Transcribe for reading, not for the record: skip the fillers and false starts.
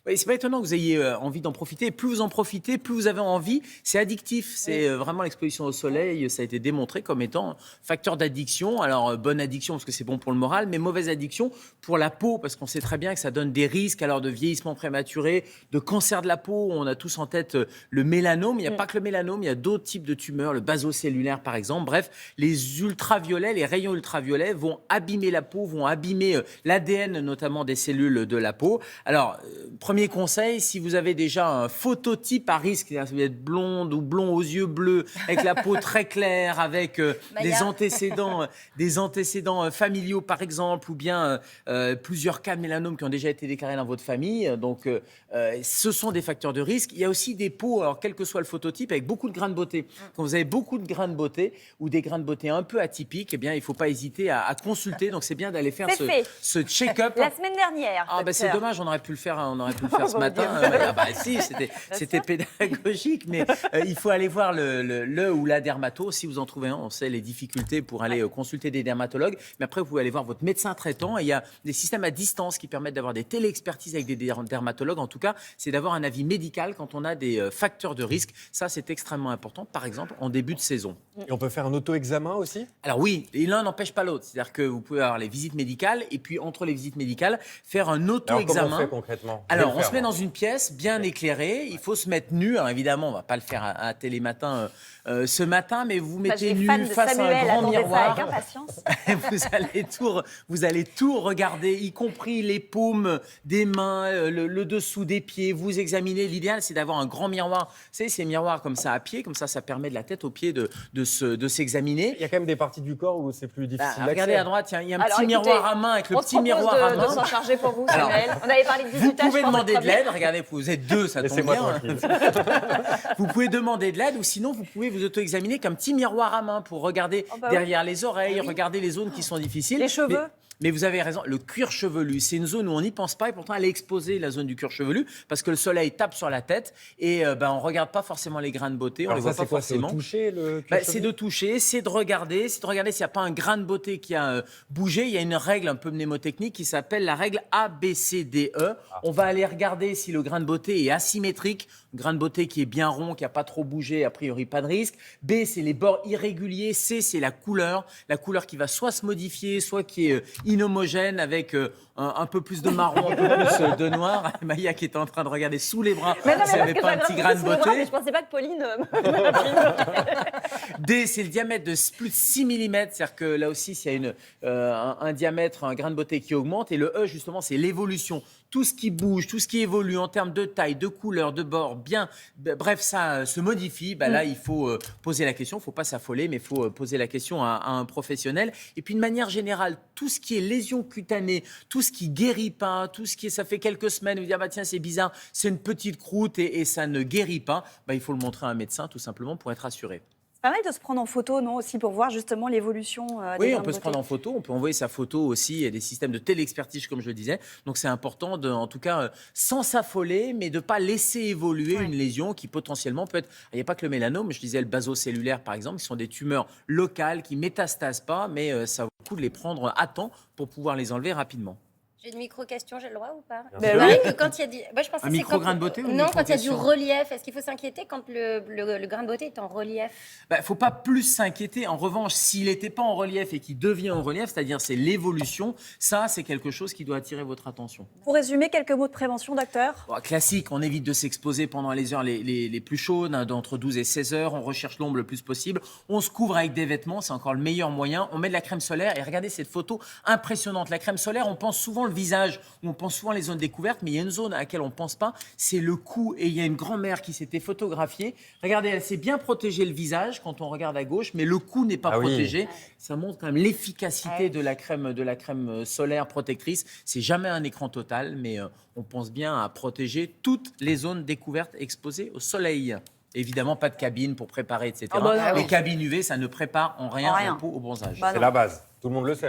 Oui, c'est pas étonnant que vous ayez envie d'en profiter. Plus vous en profitez, plus vous avez envie. C'est addictif. C'est vraiment l'exposition au soleil. Ça a été démontré comme étant facteur d'addiction. Alors, bonne addiction parce que c'est bon pour le moral, mais mauvaise addiction pour la peau parce qu'on sait très bien que ça donne des risques alors de vieillissement prématuré, de cancer de la peau. On a tous en tête le mélanome. Il n'y a pas que le mélanome, il y a d'autres types de tumeurs, le basocellulaire par exemple. Bref, les ultraviolets, les rayons ultraviolets vont abîmer la peau, vont abîmer l'ADN notamment des cellules de la peau. Alors, premier conseil, si vous avez déjà un phototype à risque, c'est-à-dire si vous êtes blonde ou blond aux yeux bleus, avec la peau très claire, avec des antécédents familiaux par exemple, ou bien plusieurs cas de mélanome qui ont déjà été déclarés dans votre famille, donc ce sont des facteurs de risque. Il y a aussi des peaux, alors quel que soit le phototype, avec beaucoup de grains de beauté. Quand vous avez beaucoup de grains de beauté ou des grains de beauté un peu atypiques, eh bien, il ne faut pas hésiter à consulter. Donc, c'est bien d'aller faire ce check-up. La semaine dernière. C'est dommage, on aurait pu le faire ce matin. C'était pédagogique, mais il faut aller voir le ou la dermato. Si vous en trouvez un, on sait les difficultés pour aller consulter des dermatologues. Mais après, vous pouvez aller voir votre médecin traitant. Et il y a des systèmes à distance qui permettent d'avoir des télé-expertises avec des dermatologues. En tout cas, c'est d'avoir un avis médical quand on a des facteurs de risque. Ça, c'est extrêmement important, par exemple, en début de saison. Et on peut faire un auto-examen aussi ? Alors oui, et l'un n'empêche pas l'autre. C'est-à-dire que vous pouvez avoir les visites médicales et puis entre les visites médicales, faire un auto-examen. Alors comment on fait concrètement ? Alors on se met dans une pièce bien éclairée, il faut se mettre nu. Alors évidemment, on ne va pas le faire à Télématin ce matin, mais vous vous mettez nu face à un grand miroir. Ça avec impatience. vous allez tout regarder, y compris les paumes des mains, le dessous des pieds. Vous examinez. L'idéal, c'est d'avoir un grand miroir. Vous savez, ces miroirs comme ça à pied, comme ça permet de la tête aux pieds de s'examiner. Il y a quand même des parties du corps où c'est plus difficile. Regardez à droite, il y a un petit miroir à main avec le petit miroir à main. On s'en charger pour vous, Samuel. On avait parlé de Vous pouvez demander de l'aide. Regardez, vous êtes deux, ça tombe bien. Vous pouvez demander de l'aide ou sinon vous pouvez vous auto-examiner comme petit miroir à main pour regarder derrière les oreilles, regarder les zones qui sont difficiles. Les cheveux. Mais vous avez raison, le cuir chevelu, c'est une zone où on n'y pense pas et pourtant elle est exposée, la zone du cuir chevelu, parce que le soleil tape sur la tête et on ne regarde pas forcément les grains de beauté, on ne les voit pas forcément. C'est de toucher le cuir chevelu ? C'est de toucher, c'est de regarder s'il n'y a pas un grain de beauté qui a bougé. Il y a une règle un peu mnémotechnique qui s'appelle la règle ABCDE. On va aller regarder si le grain de beauté est asymétrique, un grain de beauté qui est bien rond, qui n'a pas trop bougé, a priori pas de risque. B, c'est les bords irréguliers. C, c'est la couleur qui va soit se modifier, soit qui est inhomogène avec un peu plus de marron, un peu plus de noir. Maya qui était en train de regarder sous les bras, s'il n'y avait pas un petit grain de beauté. Je ne pensais pas que Pauline... D, c'est le diamètre de plus de 6 mm, c'est-à-dire que là aussi, s'il y a un diamètre, un grain de beauté qui augmente. Et le E, justement, c'est l'évolution. Tout ce qui bouge, tout ce qui évolue en termes de taille, de couleur, de bord, bref, ça se modifie. Là, il faut poser la question. Il ne faut pas s'affoler, mais il faut poser la question à un professionnel. Et puis, de manière générale, tout ce qui est lésion cutanée, tout ce qui guérit pas, tout ce qui est, ça fait quelques semaines, vous dire tiens, c'est bizarre, c'est une petite croûte et ça ne guérit pas. Il faut le montrer à un médecin, tout simplement, pour être assuré. C'est pas mal de se prendre en photo, non, aussi pour voir justement l'évolution des grains de beauté. Oui, on peut se prendre en photo, on peut envoyer sa photo aussi. Il y a des systèmes de télé-expertise, comme je le disais. Donc, c'est important, en tout cas, sans s'affoler, mais de ne pas laisser évoluer une lésion qui potentiellement peut être... Il n'y a pas que le mélanome, je disais le basocellulaire, par exemple, qui sont des tumeurs locales qui métastasent pas, mais ça vaut le coup de les prendre à temps pour pouvoir les enlever rapidement. J'ai une micro-question, j'ai le droit ou pas? Oui. Quand il y a du... Moi, je pensais un micro-grain de beauté ou Non, quand il y a du relief. Est-ce qu'il faut s'inquiéter quand le grain de beauté est en relief? Il ne faut pas plus s'inquiéter. En revanche, s'il n'était pas en relief et qu'il devient en relief, c'est-à-dire c'est l'évolution, ça, c'est quelque chose qui doit attirer votre attention. Pour résumer, quelques mots de prévention, docteur? Classique, on évite de s'exposer pendant les heures les plus chaudes, d'entre 12 et 16 heures. On recherche l'ombre le plus possible. On se couvre avec des vêtements, c'est encore le meilleur moyen. On met de la crème solaire et regardez cette photo impressionnante. La crème solaire, on pense souvent le visage, on pense souvent les zones découvertes, mais il y a une zone à laquelle on ne pense pas, c'est le cou. Et il y a une grand-mère qui s'était photographiée. Regardez, elle s'est bien protégé le visage quand on regarde à gauche, mais le cou n'est pas protégé. Oui. Ça montre quand même l'efficacité de la crème solaire protectrice. C'est jamais un écran total, mais on pense bien à protéger toutes les zones découvertes exposées au soleil. Évidemment, pas de cabine pour préparer, etc. Les cabines UV, ça ne prépare en rien la peau au bronzage. C'est la base. Tout le monde le sait.